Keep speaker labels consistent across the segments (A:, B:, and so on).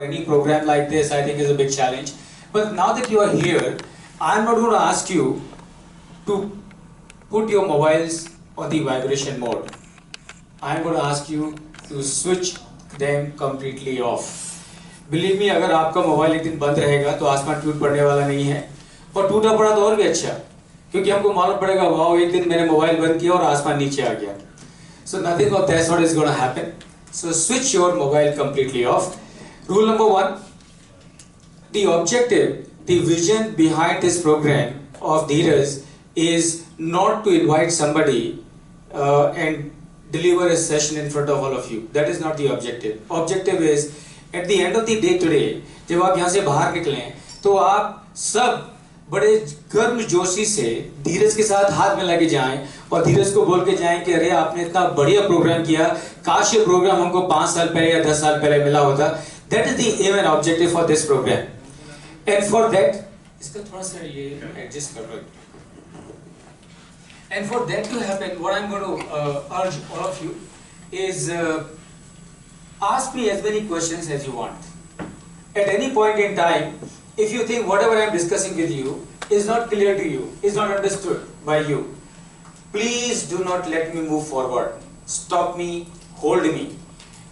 A: Any program like this, I think, is a big challenge. But now that you are here, I'm not going to ask you to put your mobiles on the vibration mode. I'm going to ask you to switch them completely off. Believe me, अगर आपका mobile एक दिन बंद रहेगा तो आसमान टूट पड़ने वाला नहीं है, और टूटा पड़ा तो और भी अच्छा, क्योंकि हमको मालूम पड़ेगा वाओ एक दिन मैंने मोबाइल बंद किया और आसमान नीचे आ गया. So nothing of that sort is going to happen. So switch your mobile completely off. Rule number 1, the objective, the vision behind this program of Dheeraj is not to invite somebody and deliver a session in front of all of you. That is not the objective. Objective is at the end of the day today, जब आप यहाँ से बाहर निकलें तो आप सब बड़े गर्म जोशी से धीरज के साथ हाथ मिला के जाएं और धीरज को बोल के जाएं कि अरे आपने इतना बढ़िया प्रोग्राम किया, काश ये प्रोग्राम हमको 5 साल पहले या 10 साल पहले मिला होता. That is the aim and objective for this program. And for that, इसका थोड़ा सा ये adjust कर लो. And for that to happen, what I'm going to urge all of you is ask me as many questions as you want. At any point in time, if you think whatever I'm discussing with you is not clear to you, is not understood by you, please do not let me move forward. Stop me, hold me,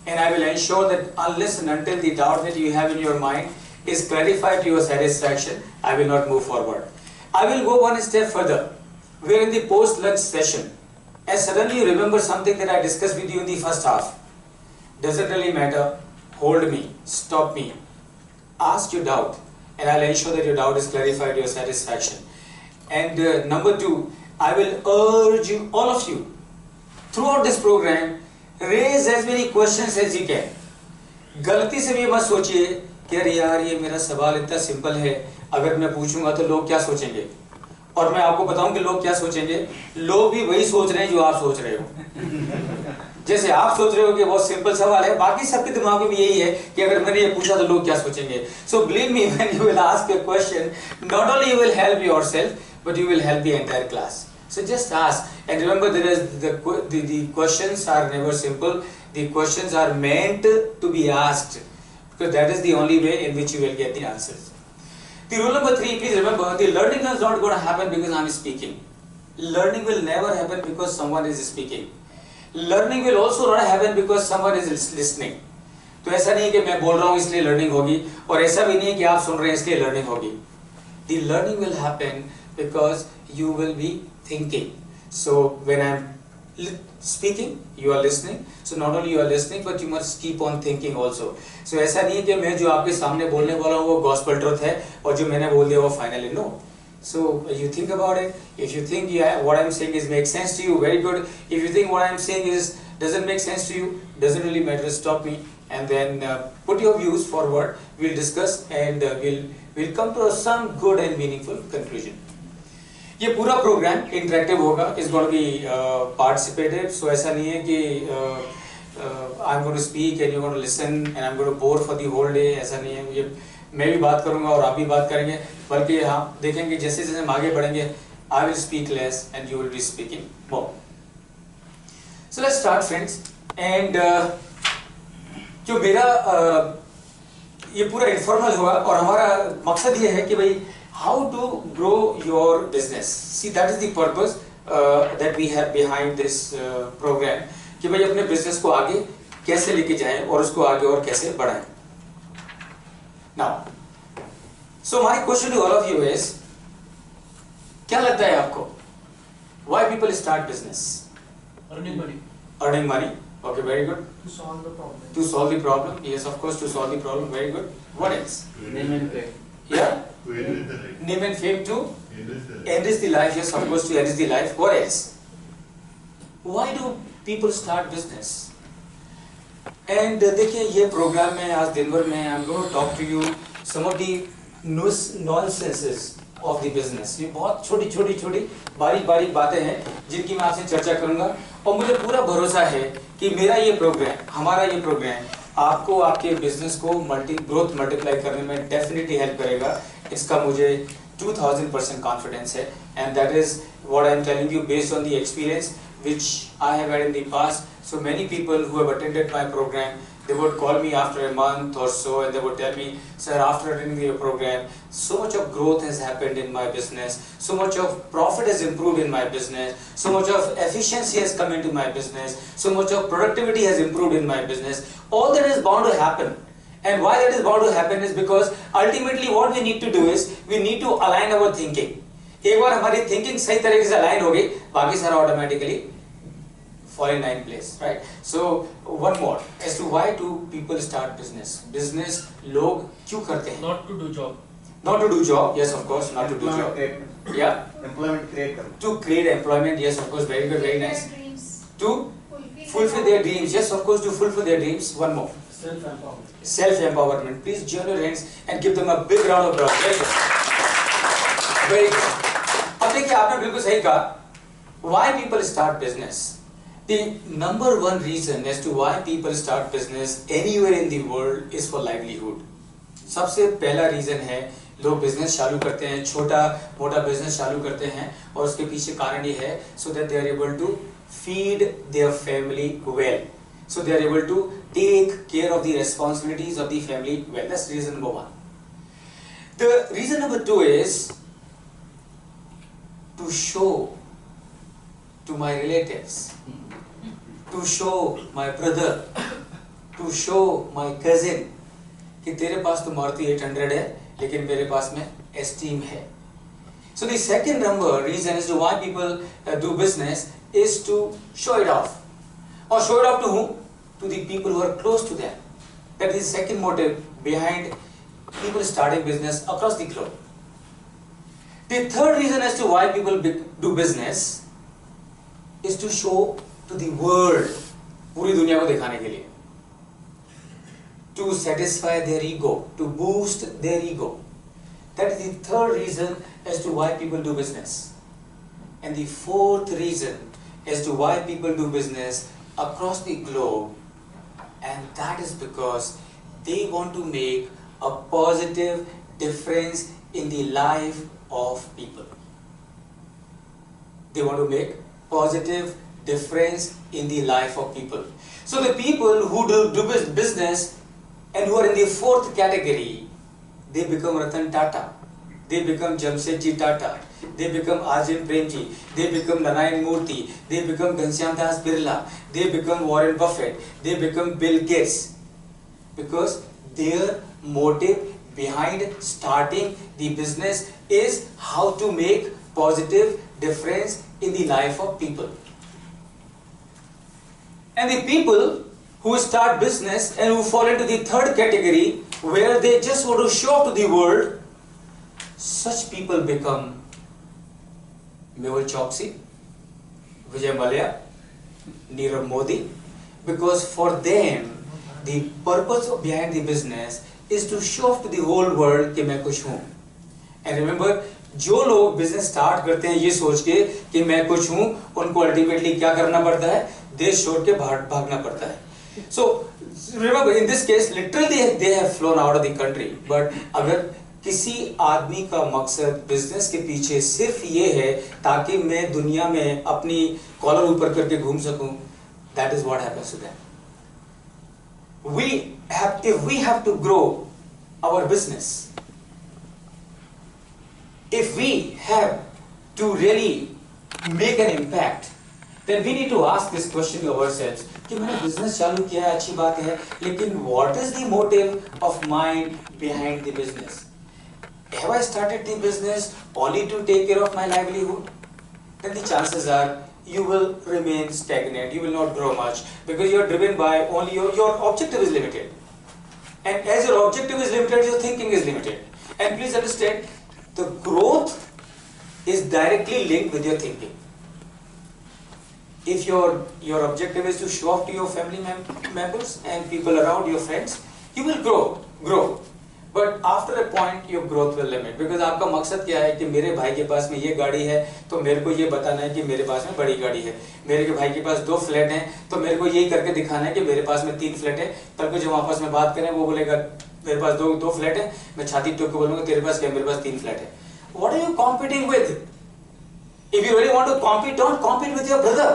A: and I will ensure that unless and until the doubt that you have in your mind is clarified to your satisfaction, I will not move forward. I will go one step further. We are in the post-lunch session, and suddenly you remember something that I discussed with you in the first half. Doesn't really matter. Hold me, stop me, ask your doubt, and I'll ensure that your doubt is clarified to your satisfaction. And number 2, I will urge you, all of you, throughout this program, raise as many questions as you can. गलती से भी मत सोचिए कि अरे यार ये मेरा सवाल इतना सिंपल है, अगर मैं पूछूंगा तो लोग क्या सोचेंगे. और मैं आपको बताऊं कि लोग क्या सोचेंगे. लोग भी वही सोच रहे हैं जो आप सोच रहे हो. जैसे आप सोच रहे हो कि बहुत सिंपल सवाल है, बाकी सबके दिमाग में भी यही है कि अगर मैंने ये पूछा तो लोग क्या सोचेंगे. So believe me, when you will ask a question, not only you will help yourself, but you will help the entire class. So just ask, and remember there is the questions are never simple. The questions are meant to be asked, because that is the only way in which you will get the answers. The rule number 3, please remember, the learning is not going to happen because I am speaking. Learning will never happen because someone is speaking. Learning will also not happen because someone is listening. तो ऐसा नहीं है कि मैं बोल रहा हूँ इसलिए learning होगी, और ऐसा भी नहीं है कि आप सुन रहे हैं इसलिए learning होगी. The learning will happen because you will be thinking. So when I'm speaking, you are listening. So not only you are listening, but you must keep on thinking also. So ऐसा नहीं है कि मैं जो आपके सामने बोलने वाला हूँ वो gospel truth है और जो मैंने बोल दिया वो finally. No. So you think about it. If you think what I'm saying is makes sense to you, very good. If you think what I'm saying is doesn't make sense to you, doesn't really matter, stop me and then put your views forward. We'll discuss and we'll come to some good and meaningful conclusion. ये पूरा programme interactive होगा. Is going to be participative. So ऐसा नहीं है कि I am going to speak and you going to listen and I am going to bore for the whole day. ऐसा नहीं है. ये मैं भी बात करूंगा और आप भी बात करेंगे, बल्कि हाँ देखेंगे जैसे जैसे हम आगे बढ़ेंगे I will speak less and you will be speaking more. So let's start friends. And जो मेरा ये पूरा इनफॉर्मल होगा और हमारा मकसद ये है कि भाई how to grow your business. See, that is the purpose that we have behind this program. कि भाई अपने बिजनेस को आगे कैसे लेके जाएं और उसको आगे और कैसे बढ़ाएं. Now, so my question to all of you is, क्या लगता है आपको? Why people start business?
B: Earning money.
A: Earning money. Okay, very good.
B: To solve the problem.
A: To solve the problem. Yes, of course, to solve the problem. Very good. What else?
B: Name and fame.
A: Yeah. Name and fame to enrich the life. Yes, of course, to enrich the life. What else? Why do people start business? And देखिए ये programme में आज दिन भर में I'm going to talk to you some of the nonsenses of the business. ये बहुत छोटी बारीक बातें हैं जिनकी मैं आपसे चर्चा करूंगा, और मुझे पूरा भरोसा है कि मेरा ये प्रोग्राम, हमारा ये प्रोग्राम आपको आपके बिजनेस को ग्रोथ मल्टीप्लाई करने में डेफिनेटली हेल्प करेगा. इसका मुझे 2000% कॉन्फिडेंस है. And that is what I am telling you based on the experience which I have had in the past. So many people who have attended my program, They would call me after a month or so and they would tell me, sir, after attending your program, so much of growth has happened in my business, so much of profit has improved in my business, so much of efficiency has come into my business, so much of productivity has improved in my business. All that is bound to happen. And why that is bound to happen is because ultimately what we need to do is, we need to align our thinking. एक बार हमारी thinking सही तरीके से align हो गई, बाकी सारा automatically fall in line place, right? So one more as to why do people start business? Business लोग क्यों करते हैं?
B: Not to do job.
A: Not to do job, yes of course, not to do job. Yeah.
C: Employment create करना.
A: To create employment, yes of course, very good, very nice.
D: Dreams.
A: To fulfill their dreams, yes of course, to fulfill their dreams. One more.
B: Self-empowerment.
A: Self-empowerment. Please join your hands and give them a big round of applause. Very good. Very good. अब देखिए आपने बिल्कुल सही कहा. Why people start business? The number one reason as to why people start business anywhere in the world is for livelihood. सबसे पहला reason है लोग बिजनेस चालू करते हैं, छोटा मोटा बिजनेस चालू करते हैं और उसके पीछे कारण ये है so that they are able to feed their family well. So they are able to take care of the responsibilities of the family well. That's reason number one. The reason number two is to show to my relatives, to show my brother, to show my cousin कि तेरे पास तो मारुति 800 है लेकिन मेरे पास में Esteem है. So the second number reason as to why people do business is to show it off. Or show it off to whom? To the people who are close to them. That is the second motive behind people starting business across the globe. The third reason as to why people do business is to show to the world, पूरी दुनिया को दिखाने के लिए. To satisfy their ego, to boost their ego. That is the third reason as to why people do business. And the fourth reason as to why people do business across the globe, and that is because they want to make a positive difference in the life of people. They want to make positive difference in the life of people. So the people who do business and who are in the fourth category, they become Ratan Tata, they become Jamsetji Tata, they become Ajin Premji, they become Narayan Murthy, they become Ghanshyam Das Birla, they become Warren Buffett, they become Bill Gates, because their motive behind starting the business is how to make positive difference in the life of people. And the people who start business and who fall into the third category, where they just want to show off to the world, such people become Mehul Choksi, Vijay Mallya, Nirav Modi, because for them the purpose behind the business is to show off to the whole world कि मैं कुछ हूँ. And remember, जो लोग business start करते हैं ये सोच के कि मैं कुछ हूँ, उनको अल्टीमेटली क्या करना पड़ता है? देश छोड़ के भागना पड़ता है. So remember, in this case, literally they have flown out of the country. But अगर किसी आदमी का मकसद बिजनेस के पीछे सिर्फ ये है ताकि मैं दुनिया में अपनी कॉलर ऊपर करके घूम सकूं, that is what happens to them. If we have to grow our business, if we have to really make an impact, then we need to ask this question to ourselves कि मैंने business चालू किया है, अच्छी बात है, लेकिन what is the motive of mine behind the business? Have I started the business only to take care of my livelihood? Then the chances are you will remain stagnant, you will not grow much, because you are driven by only your objective is limited. And as your objective is limited, your thinking is limited. And please understand, the growth is directly linked with your thinking. If your objective is to show off to your family members and people around, your friends, you will grow. But after a point, your growth will limit. Because आपका मकसद क्या है कि मेरे भाई के पास में ये गाड़ी है, तो मेरे को ये बताना है कि मेरे पास में बड़ी गाड़ी है. मेरे के भाई के पास 2 फ्लैट हैं, तो मेरे को यही करके दिखाना है कि मेरे पास में 3 फ्लैट है. तब को जब आपस में बात करें, वो बोलेगा मेरे पास दो फ्लैट है, मैं छाती ठोक के बोलूँगा तेरे पास क्या, मेरे पास 3 फ्लैट है. What are you competing with? If you really want to compete, don't compete with your brother.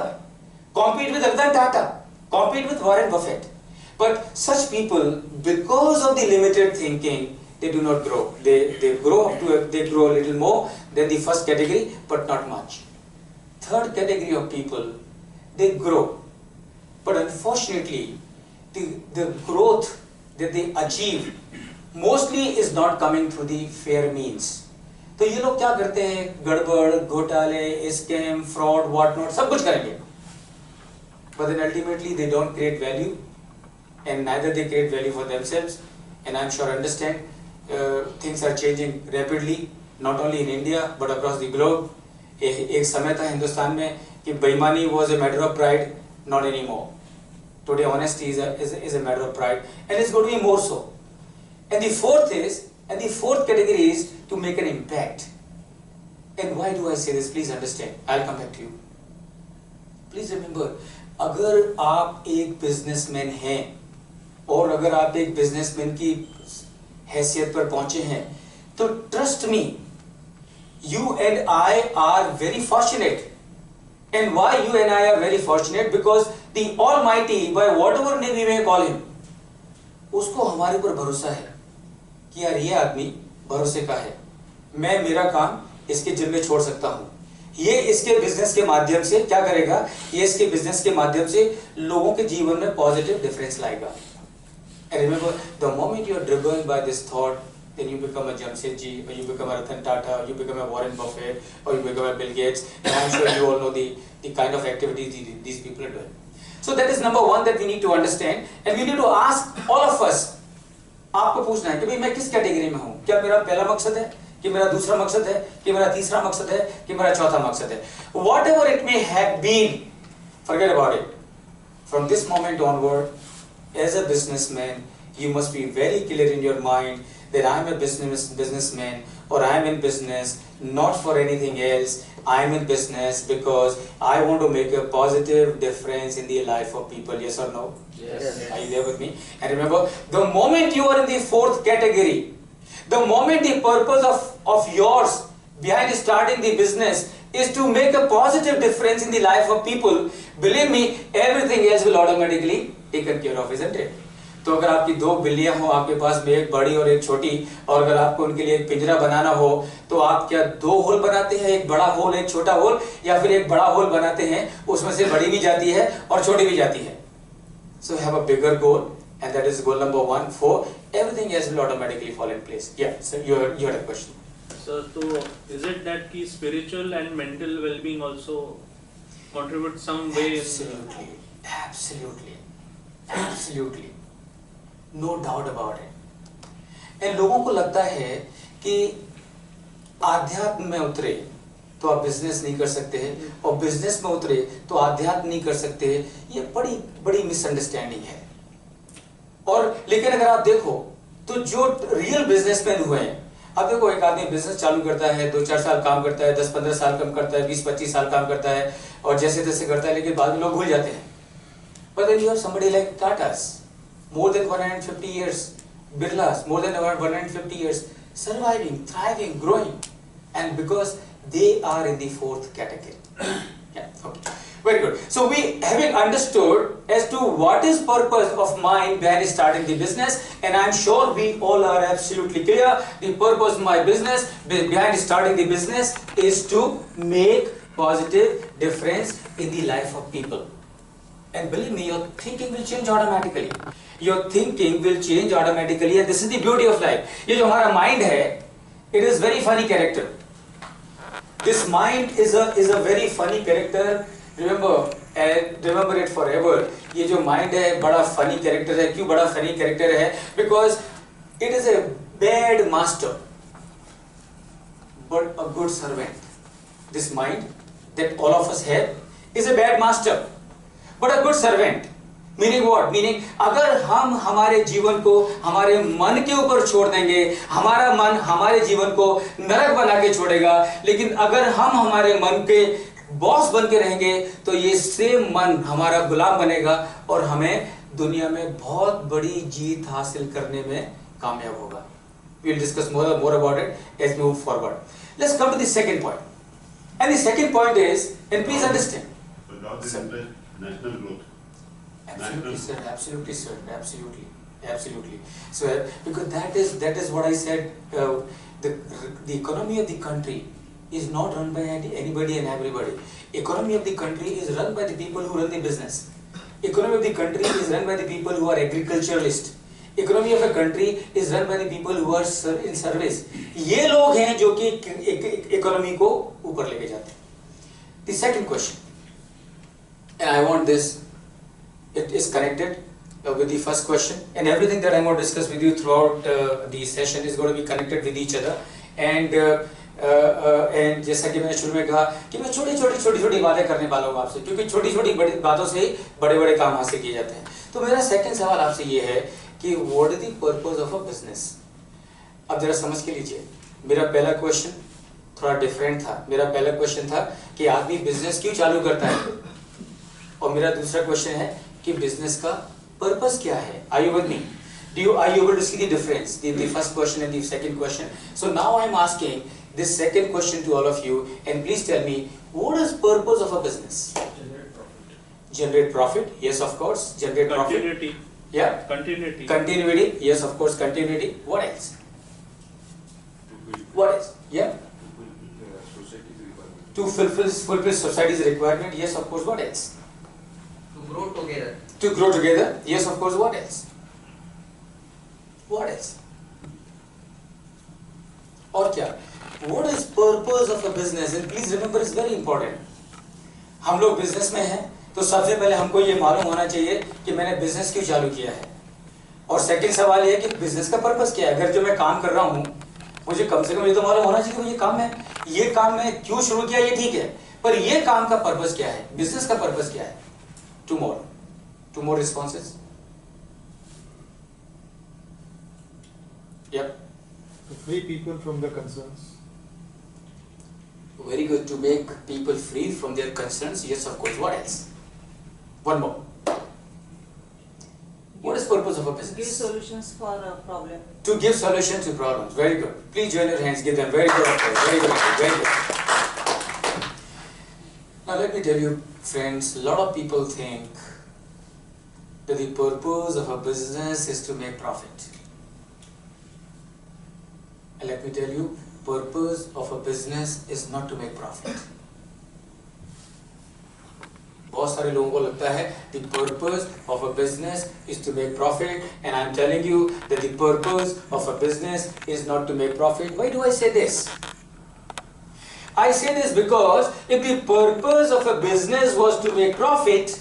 A: Compete with Ratan Tata. Compete with Warren Buffett. But such people, because of the limited thinking, they do not grow. They grow up to they grow a little more than the first category, but not much. Third category of people, they grow, but unfortunately, the growth that they achieve mostly is not coming through the fair means. तो ये लोग क्या करते हैं? गड़बड़, घोटाले, scam, fraud, what not, सब कुछ करेंगे. But then ultimately they don't create value, and neither they create value for themselves. And I'm sure understand things are changing rapidly, not only in India but across the globe. एक समय था हिंदुस्तान में कि बेईमानी was a matter of pride, not anymore. Today honesty is a matter of pride, and it's going to be more so. And the fourth category is to make an impact. And why do I say this? Please understand. I'll come back to you. Please remember, अगर आप एक businessman हैं और अगर आप एक businessman की हैसियत पर पहुंचे हैं, तो trust me, you and I are very fortunate. And why you and I are very fortunate? Because the Almighty, by whatever name we may call him, उसको हमारे ऊपर भरोसा है कि यार ये आदमी भरोसे का है, मैं मेरा काम इसके जिम्मे छोड़ सकता हूँ, ये इसके बिजनेस के माध्यम से क्या करेगा, ये इसके बिजनेस के माध्यम से लोगों के जीवन में पॉजिटिव डिफरेंस लाएगा. And remember, the moment you are driven by this thought, then you become a Jamshedji, or you become a Ratan Tata, or you become a Warren Buffett, or you become a Bill Gates, and I'm sure you all know the kind of activities these people are doing. So that is number one that we need to understand, and we need to ask all of us. आपको पूछना है कि भाई मैं किस category में हूँ? क्या मेरा पहला मकसद है, कि मेरा दूसरा मकसद है, कि मेरा तीसरा मकसद है, कि मेरा चौथा मकसद है? Whatever it may have been, forget about it. From this moment onward, as a businessman, you must be very clear in your mind that I am a businessman, or I am in business not for anything else. I am in business because I want to make a positive difference in the life of people. Yes or no?
B: Yes.
A: Are you there with me? And remember, the moment you are in the fourth category, the moment the purpose of yours behind starting the business is to make a positive difference in the life of people, believe me, everything else will automatically taken care of, isn't it? तो अगर आपकी दो बिल्लियां हो आपके पास में, एक बड़ी और एक छोटी, और अगर आपको उनके लिए एक पिंजरा बनाना हो, तो आप क्या दो होल बनाते हैं, एक बड़ा होल एक छोटा होल, या फिर एक बड़ा होल बनाते हैं, उसमें से बड़ी भी जाती है और छोटी भी जाती है? So have a bigger goal, and that is goal number 1. For everything else will automatically fall in place. Yeah, so you had a question.
C: So is it that ki spiritual and mental well-being also contribute some way?
A: Absolutely. No doubt about it. And लोगों को लगता है कि आध्यात्म में उतरे तो आप बिजनेस नहीं कर सकते हैं, और बिजनेस में उतरे तो आध्यात्म नहीं कर सकते हैं. ये बड़ी मिसअंडरस्टैंडिंग है. और लेकिन अगर आप देखो तो जो रियल बिजनेसमैन हुए हैं, अब देखो एक आदमी बिजनेस चालू करता है, 2-4 साल काम करता है, 10-15 साल काम करता है, 20-25 साल काम करता है, और जैसे तैसे करता है, लेकिन बाद में लोग भूल जाते हैं. But then you have somebody like Tata's, more than 150 years, Birla's, more than 150 years, surviving, thriving, growing, and because they are in the fourth category. Yeah, okay. Very good. So we having understood as to what is purpose of mine behind starting the business, and I'm sure we all are absolutely clear. The purpose of my business behind starting the business is to make positive difference in the life of people. And believe me, your thinking will change automatically. Your thinking will change automatically, and this is the beauty of life. ये जो हमारा mind है, it is very funny character. This mind is a very funny character. Remember it forever. ये जो mind है बड़ा funny character है. क्यों बड़ा funny character है? Because it is a bad master, but a good servant. This mind that all of us have is a bad master, but a good servant. Meaning what? Meaning अगर हम हमारे जीवन को हमारे मन के ऊपर छोड़ देंगे, हमारा मन हमारे जीवन को नरक बना के छोड़ेगा, लेकिन अगर हम हमारे मन के बॉस बन के रहेंगे तो ये सेम मन हमारा गुलाम बनेगा और हमें दुनिया में बहुत बड़ी जीत हासिल करने में कामयाब होगा. We will discuss more about it as we move forward. Let's come to the second point. And the second point is, and please understand.
D: Without this national growth.
A: Absolutely, sir. Absolutely, sir. Absolutely, absolutely. So, because that is what I said. The economy of the country is not run by anybody and everybody. Economy of the country is run by the people who run the business. Economy of the country is run by the people who are agriculturalists. Economy of a country is run by the people who are in service. ये लोग हैं जो कि economy को ऊपर लेके जाते हैं. The second question, and I want this. It is connected with the first question, and everything that I'm going to discuss with you throughout the session is going to be connected with each other. And जैसा कि मैंने शुरू में कहा कि मैं छोटी बातें करने वाला हूँ आपसे, क्योंकि छोटी बड़ी बातों से ही बड़े काम हासिल किए जाते हैं. तो मेरा सेकंड सवाल आपसे ये है कि what is the purpose of a business. अब जरा समझ के लीजिए. मेरा पहला क्वेश्चन थोड़ा डिफरेंट था. मेरा पहला क्वेश्चन था कि आदमी बिजनेस क्यों चालू करता है, और मेरा दूसरा क्वेश्चन है कि बिजनेस का पर्पस क्या है. Are you with me? Are you able to see the difference, the first question and the second question? So now I'm asking this second question to all of you, and please tell me, what is purpose of a business?
C: Generate profit.
A: Generate profit? Yes, of course. Generate profit.
C: Continuity.
A: Yeah.
C: Continuity.
A: Continuity? Yes, of course. Continuity. What else? What else? Yeah. To fulfill society's requirement. Yes, of course. What else?
B: To grow together.
A: To grow together. Yes, of course. What else? What else? और क्या? What is purpose of a business? And please remember, it's very important. हम लोग business में हैं, तो सबसे पहले हमको ये मालूम होना चाहिए कि मैंने बिजनेस क्यों चालू किया है. और सेकंड सवाल ये है कि बिजनेस का पर्पस क्या है. अगर जो मैं काम कर रहा हूँ, मुझे कम से कम ये तो मालूम होना चाहिए कि ये काम है, ये काम मैं क्यों शुरू किया, ये ठीक है, पर ये काम का पर्पस क्या है, बिजनेस का पर्पस क्या है. Two more responses. Yep.
D: To free people from their concerns.
A: Very good. To make people free from their concerns. Yes, of course. What else? One more. What is purpose of a business?
E: Give solutions for a problem.
A: To give solutions to problems. Very good. Please join your hands. Give them very good. Very good. Very good. Now let me tell you, friends. A lot of people think that the purpose of a business is to make profit. And let me tell you, purpose of a business is not to make profit. बहुत सारे लोगों को लगता है the purpose of a business is to make profit, and I'm telling you that the purpose of a business is not to make profit. Why do I say this? I say this because if the purpose of a business was to make profit,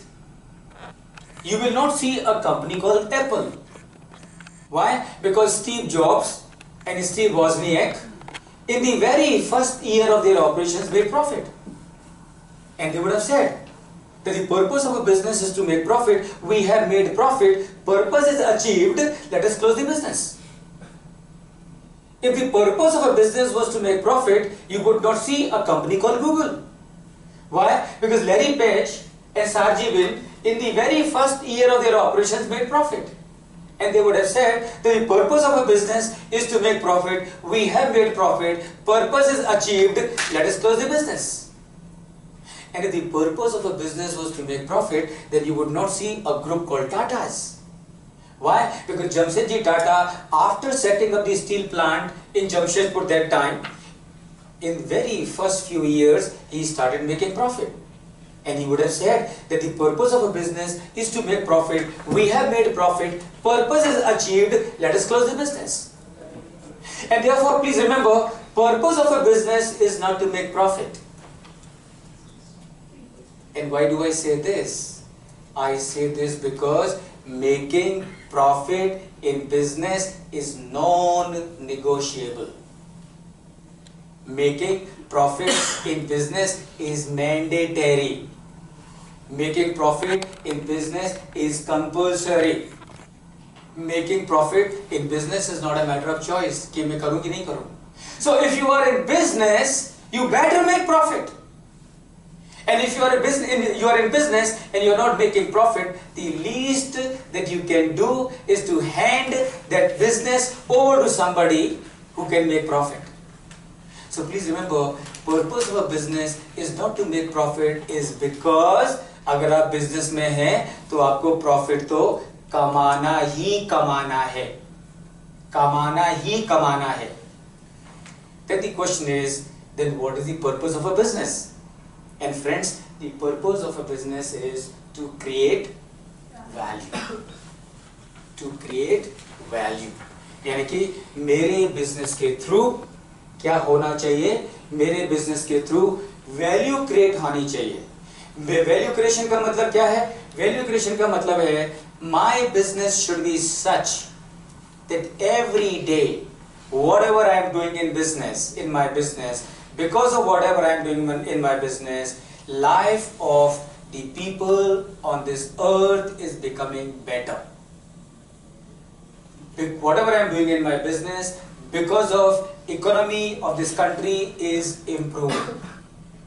A: you will not see a company called Apple. Why? Because Steve Jobs and Steve Wozniak, in the very first year of their operations, made profit. And they would have said that the purpose of a business is to make profit. We have made profit. Purpose is achieved. Let us close the business. If the purpose of a business was to make profit, you would not see a company called Google. Why? Because Larry Page and Sergey Brin, in the very first year of their operations, made profit. And they would have said that the purpose of a business is to make profit. We have made profit. Purpose is achieved. Let us close the business. And if the purpose of a business was to make profit, then you would not see a group called Tatas. Why? Because Jamshedji Tata, after setting up the steel plant in Jamshedpur that time, in very first few years, he started making profit. And he would have said that the purpose of a business is to make profit. We have made profit. Purpose is achieved. Let us close the business. And therefore, please remember, purpose of a business is not to make profit. And why do I say this? I say this because making profit in business is non-negotiable. Making profit in business is mandatory. Making profit in business is compulsory. Making profit in business is not a matter of choice. कि मैं करूँ कि नहीं करूँ. So if you are in business, you better make profit. And if you are in business and you are not making profit, the least that you can do is to hand that business over to somebody who can make profit. So please remember, purpose of a business is not to make profit, is because अगर आप business में हैं तो आपको profit तो कमाना ही कमाना है, कमाना ही कमाना है. Then the question is, then what is the purpose of a business? And friends, the purpose of a business is to create value. To create value. यानी कि मेरे बिजनेस के थ्रू क्या होना चाहिए? मेरे बिजनेस के थ्रू वैल्यू क्रिएट होनी चाहिए. वैल्यू क्रिएशन का मतलब क्या है? वैल्यू क्रिएशन का मतलब है my business should be such that every day whatever I am doing in business, in my business, because of whatever I am doing in my business, life of the people on this earth is becoming better. Whatever I am doing in my business, because of economy of this country is improved,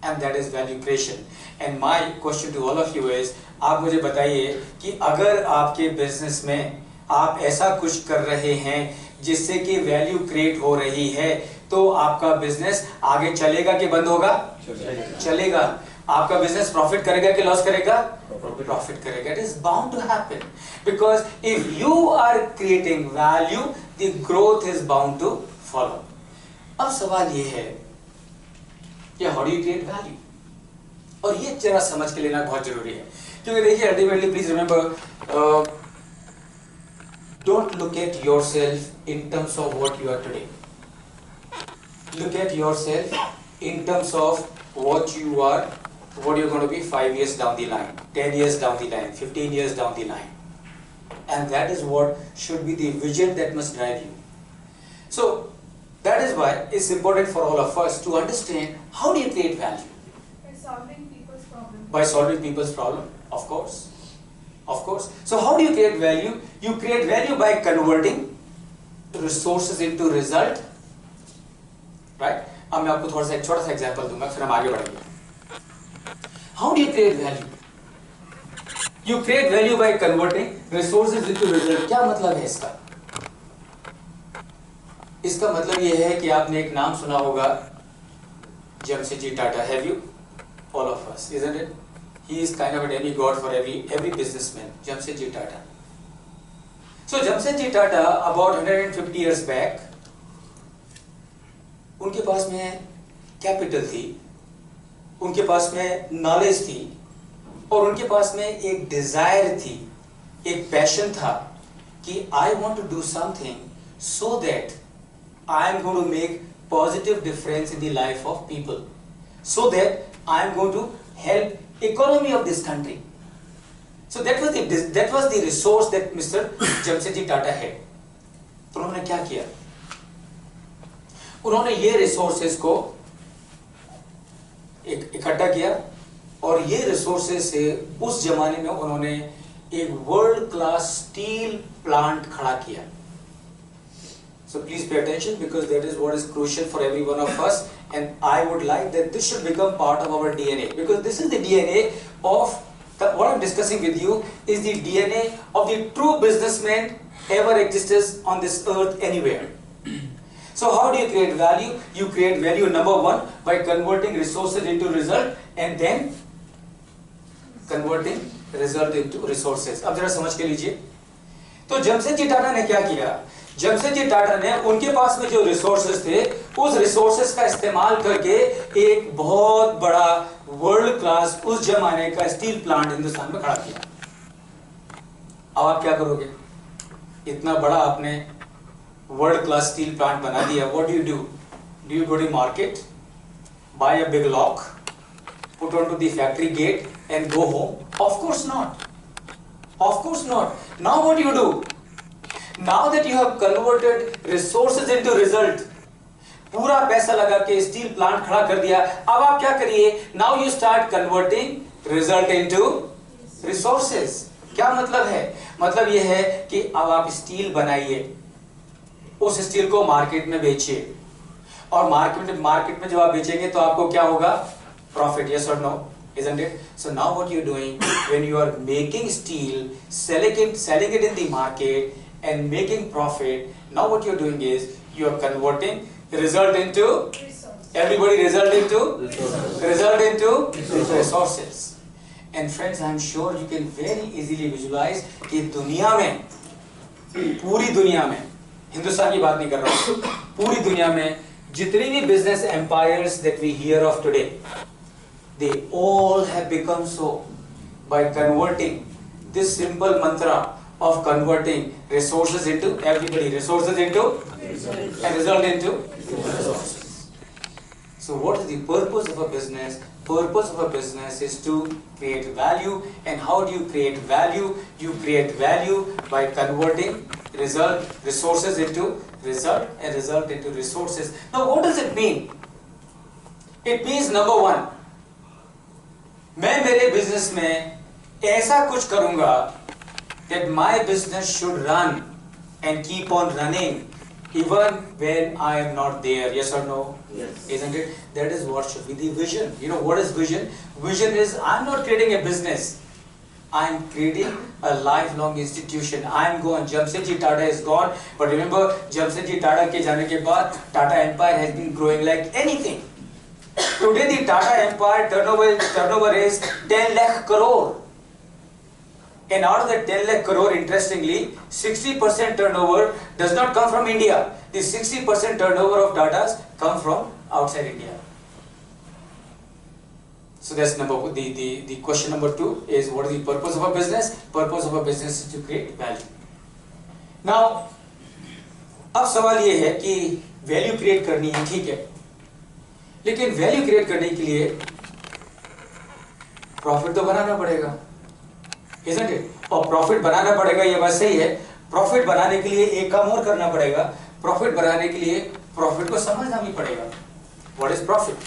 A: and that is value creation. And my question to all of you is, आप मुझे बताइए कि अगर आपके business में आप ऐसा कुछ कर रहे हैं जिससे कि वैल्यू क्रिएट हो रही है, तो आपका बिजनेस आगे चलेगा कि बंद होगा? चलेगा. आपका बिजनेस प्रॉफिट करेगा कि लॉस करेगा? प्रॉफिट करेगा. It is bound to happen because if you are creating value, the growth is bound to follow. अब सवाल ये है कि how do you create value, और ये जरा समझ के लेना बहुत जरूरी है. क्योंकि देखिए, ultimately please remember, don't look at yourself in terms of what you are today. Look at yourself in terms of what you are, what you're going to be 5 years down the line, 10 years down the line, 15 years down the line. And that is what should be the vision that must drive you. So that is why it's important for all of us to understand how do you create value?
F: By solving people's problems.
A: By solving people's problem, of course. Of course. So how do you create value? You create value by converting resources into result. Right? अब मैं आपको थोड़ा सा एक छोटा सा example दूंगा, फिर हम आगे बढ़ेंगे. How do you create value? You create value by converting resources into result. क्या मतलब है इसका? इसका मतलब ये है कि आपने एक नाम सुना होगा, Jamshedji Tata. Have you? All of us, isn't it? He is kind of a demigod for every businessman, Jamshedji Tata. So Jamshedji Tata, about 150 years back, उनके पास में कैपिटल थी, उनके पास में नॉलेज थी, और उनके पास में एक डिजायर थी, एक पैशन था कि I want to do something so that I am going to make positive difference in the life of people, so that I am going to help economy of this country. So that was the resource that Mr. Jamshedji Tata had. तो उन्होंने क्या किया? उन्होंने ये resources को इकट्ठा किया, और ये रिसोर्सेज से उस जमाने में उन्होंने एक वर्ल्ड क्लास स्टील प्लांट खड़ा किया. So please pay attention, because that is what is crucial for every one of us, and I would like that this should become part of our DNA, because this is the DNA of what I'm discussing with you is the DNA of the true businessman ever exists on this earth anywhere. So how do you create value? You create value, number one, by converting resources into result, and then converting result into resources. अब जरा समझ के लीजिए. तो जमशेदजी टाटा ने क्या किया? जमशेदजी टाटा ने उनके पास में जो रिसोर्सेज थे, उस रिसोर्सेज का इस्तेमाल करके एक बहुत बड़ा वर्ल्ड क्लास उस जमाने का स्टील प्लांट हिंदुस्तान में खड़ा किया. अब आप क्या करोगे? इतना बड़ा आपने वर्ल्ड क्लास स्टील प्लांट बना दिया. What do you do? Do you go to market, buy a big lock, put on to the factory gate and go home? Of course not. Of course not. Now what do you do? Now that you have converted resources into result, पूरा पैसा लगा के steel plant खड़ा कर दिया, अब आप क्या करिए? Now you start converting result into resources. क्या मतलब है? मतलब ये है कि अब आप स्टील बनाइए, उस स्टील को मार्केट में बेचिए, और मार्केट में जब आप बेचेंगे तो आपको क्या होगा? Profit. Yes or no? Isn't it? So now what you're doing, when you are making steel, selling it in the market and making profit, now what you're doing is you are converting result into
F: Resource.
A: everybody result into resources. And friends, I am sure you can very easily visualize कि दुनिया में, पूरी दुनिया में, हिंदुस्तान की बात नहीं कर रहा हूँ, पूरी दुनिया में जितनी भी business empires that we hear of today, they all have become so by converting this simple mantra of converting resources into everybody, resources into and result into resources. So what is the purpose of a business? Purpose of a business is to create value. And how do you create value? You create value by converting resources into result and result into resources. Now what does it mean? It means number one, मैं मेरे business में ऐसा कुछ करूँगा that my business should run and keep on running even when I am not there. Yes or no?
B: Yes.
A: Isn't it? That is what should be the vision. You know what is vision? Vision is I'm not creating a business. I am creating a lifelong institution. I am gone. Jamsetji Tata is gone. But remember, Jamsetji Tata के जाने के बाद Tata Empire has been growing like anything. Today the Tata Empire turnover is 10 lakh crore. And out of that 10 lakh crore, interestingly, 60% turnover does not come from India. The 60% turnover of Tatas come from outside India. So that's the question number 2 is what is the purpose of a business? Purpose of a business is to create value. Now, अब सवाल ये है कि value create करनी है, ठीक है, लेकिन वैल्यू क्रिएट करने के लिए प्रॉफिट तो बनाना पड़ेगा, isn't it? और प्रॉफिट बनाना पड़ेगा, ये बात सही है. प्रॉफिट बनाने के लिए एक काम और करना पड़ेगा. प्रॉफिट बनाने के लिए प्रॉफिट को समझना भी पड़ेगा. What is profit?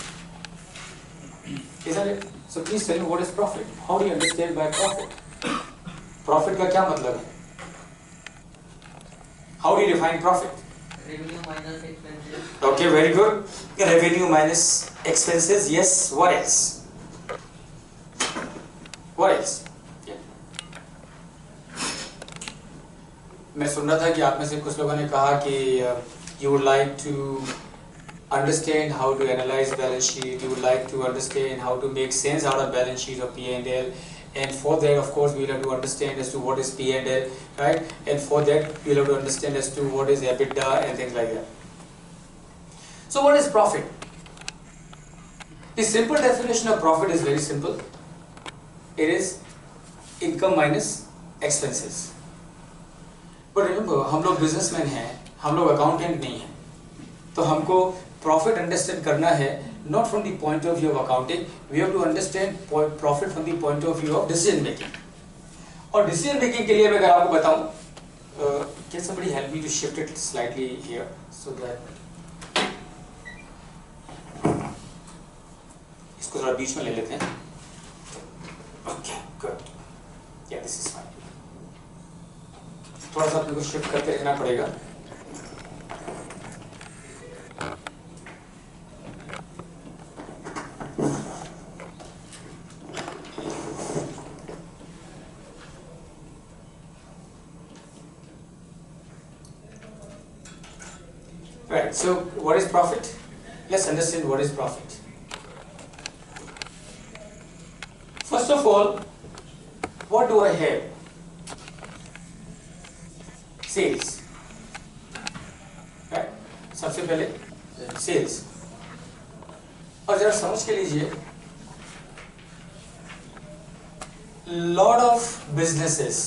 A: Isn't it? So please tell me what is profit? How do you understand by profit? Profit का क्या मतलब है? How do you define profit?
B: Revenue minus expenses.
A: Okay, very good. Revenue minus expenses. Yes. What else? What else? मैं सुन रहा था कि आप में से कुछ लोगों ने कहा कि you would like to understand how to analyze balance sheet, you would like to understand how to make sense out of balance sheet of P&L, and for that of course we will have to understand as to what is P&L, right? And for that we will have to understand as to what is EBITDA and things like that. So what is profit? The simple definition of profit is very simple. It is income minus expenses. But remember, हम लोग businessman हैं, हम लोग accountant नहीं हैं, तो हमको profit understand करना है not from the point of view of accounting. We have to understand profit from the point of view of decision making. और डिसीजन मेकिंग के लिए मैं अगर आपको बताऊं, can somebody help me to shift it slightly here so that इसको थोड़ा बीच में ले लेते हैं. Okay, good. Yeah this is fine. थोड़ा सा अपने को शिफ्ट करते रहना पड़ेगा. Right, so what is profit? Let's understand what is profit. First of all, what do I have? Sales. Right? सबसे पहले सेल्स. और जरा समझ के लीजिए, lot of businesses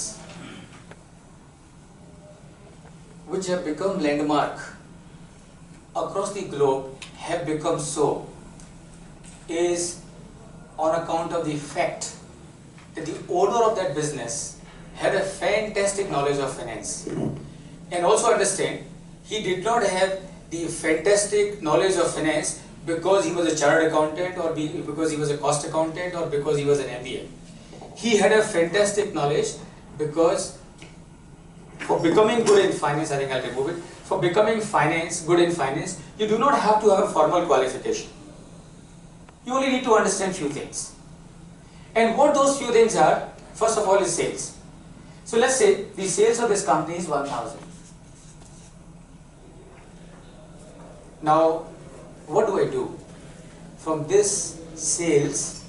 A: which have become landmark across the globe have become so is on account of the fact that the owner of that business had a fantastic knowledge of finance. And also understand, he did not have the fantastic knowledge of finance because he was a chartered accountant or because he was a cost accountant or because he was an MBA. He had a fantastic knowledge because for becoming good in finance, I think I'll remove it. For becoming good in finance, you do not have to have a formal qualification. You only need to understand few things. And what those few things are, first of all, is sales. So let's say the sales of this company is 1,000. Now, what do I do? From this sales,